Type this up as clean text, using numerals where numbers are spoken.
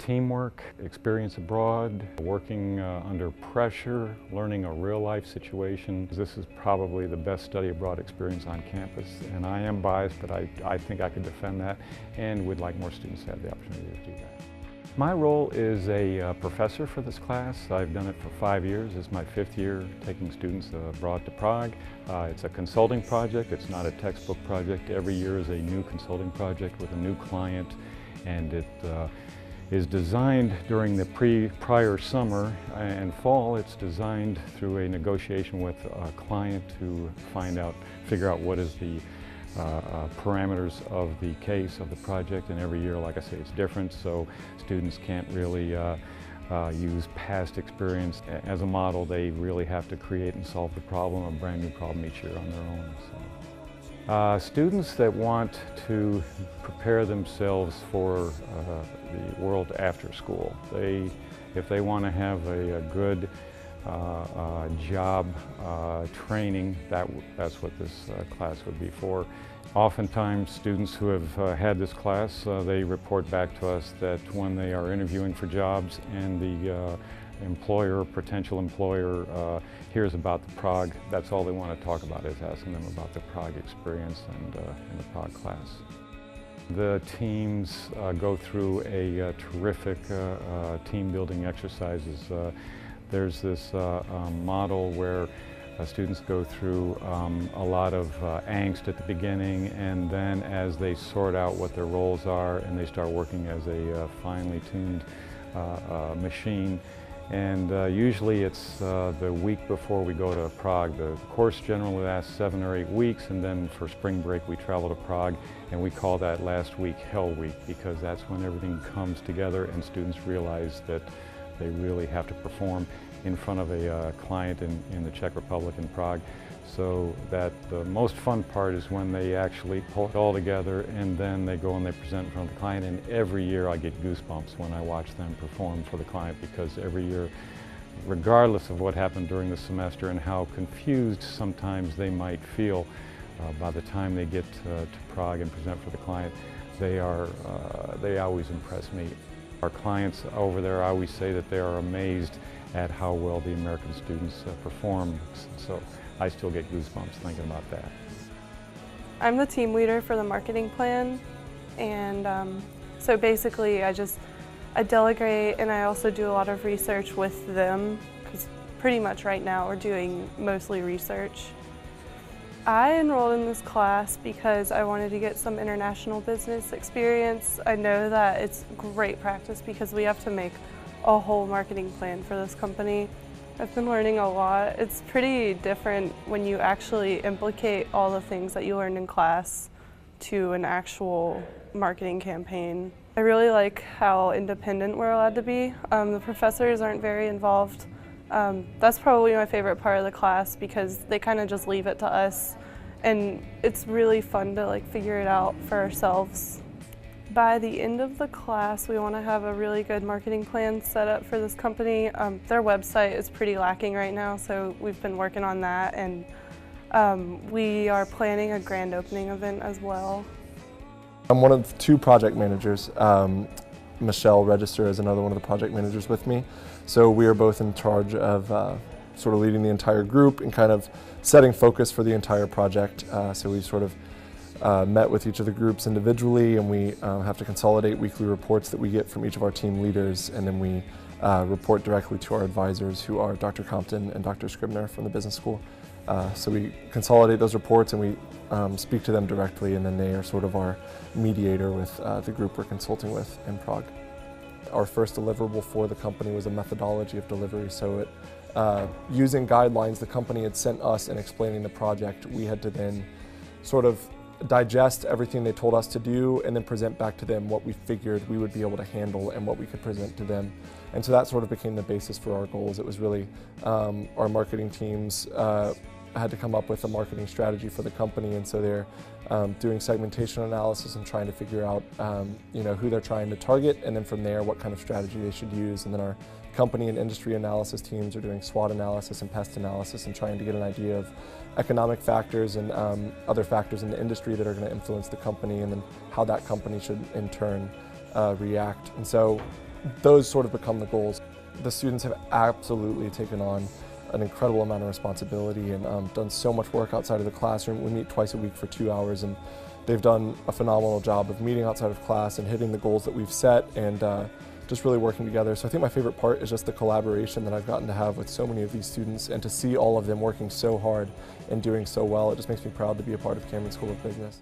Teamwork, experience abroad, working under pressure, learning a real-life situation. This is probably the best study abroad experience on campus, and I am biased, but I think I could defend that and would like more students to have the opportunity to do that. My role is a professor for this class. I've done it for 5 years. It's my 5th year taking students abroad to Prague. It's a consulting project. It's not a textbook project. Every year is a new consulting project with a new client, and it is designed during the prior summer and fall. It's designed through a negotiation with a client to figure out what is the parameters of the case of the project, and every year, like I say, it's different, so students can't really use past experience as a model. They really have to create and solve the problem, a brand new problem each year on their own. So. Students that want to prepare themselves for the world after school, if they want to have a good job training, that's what this class would be for. Oftentimes students who have had this class, they report back to us that when they are interviewing for jobs and the potential employer hears about the Prague, that's all they want to talk about, is asking them about the Prague experience and the Prague class. The teams go through a terrific team building exercises. There's this model where students go through a lot of angst at the beginning, and then as they sort out what their roles are and they start working as a finely tuned machine. And usually it's the week before we go to Prague. The course generally lasts 7 or 8 weeks, and then for spring break we travel to Prague, and we call that last week Hell Week, because that's when everything comes together and students realize that they really have to perform in front of a client in the Czech Republic, in Prague. So that the most fun part is when they actually pull it all together, and then they go and they present in front of the client. And every year I get goosebumps when I watch them perform for the client, because every year, regardless of what happened during the semester and how confused sometimes they might feel, by the time they get to Prague and present for the client, they always impress me. Our clients over there, I always say that they are amazed at how well the American students perform. So I still get goosebumps thinking about that. I'm the team leader for the marketing plan, and so basically I delegate, and I also do a lot of research with them, because pretty much right now we're doing mostly research. I enrolled in this class because I wanted to get some international business experience. I know that it's great practice because we have to make a whole marketing plan for this company. I've been learning a lot. It's pretty different when you actually implicate all the things that you learned in class to an actual marketing campaign. I really like how independent we're allowed to be. The professors aren't very involved. That's probably my favorite part of the class, because they kind of just leave it to us, and it's really fun to figure it out for ourselves. By the end of the class, we want to have a really good marketing plan set up for this company. Their website is pretty lacking right now, so we've been working on that, and we are planning a grand opening event as well. I'm one of 2 project managers. Michelle Register is another one of the project managers with me. So we are both in charge of sort of leading the entire group and kind of setting focus for the entire project. So we sort of met with each of the groups individually, and we have to consolidate weekly reports that we get from each of our team leaders, and then we report directly to our advisors, who are Dr. Compton and Dr. Scribner from the business school. So we consolidate those reports and we speak to them directly, and then they are sort of our mediator with the group we're consulting with in Prague. Our first deliverable for the company was a methodology of delivery. So using guidelines the company had sent us and explaining the project, we had to then sort of digest everything they told us to do and then present back to them what we figured we would be able to handle and what we could present to them. And so that sort of became the basis for our goals. It was really our marketing teams had to come up with a marketing strategy for the company, and so they're doing segmentation analysis and trying to figure out who they're trying to target, and then from there what kind of strategy they should use. And then our company and industry analysis teams are doing SWOT analysis and pest analysis and trying to get an idea of economic factors and other factors in the industry that are going to influence the company, and then how that company should in turn react. And so those sort of become the goals. The students have absolutely taken on an incredible amount of responsibility and done so much work outside of the classroom. We meet twice a week for 2 hours, and they've done a phenomenal job of meeting outside of class and hitting the goals that we've set, and just really working together. So I think my favorite part is just the collaboration that I've gotten to have with so many of these students, and to see all of them working so hard and doing so well. It just makes me proud to be a part of Cameron School of Business.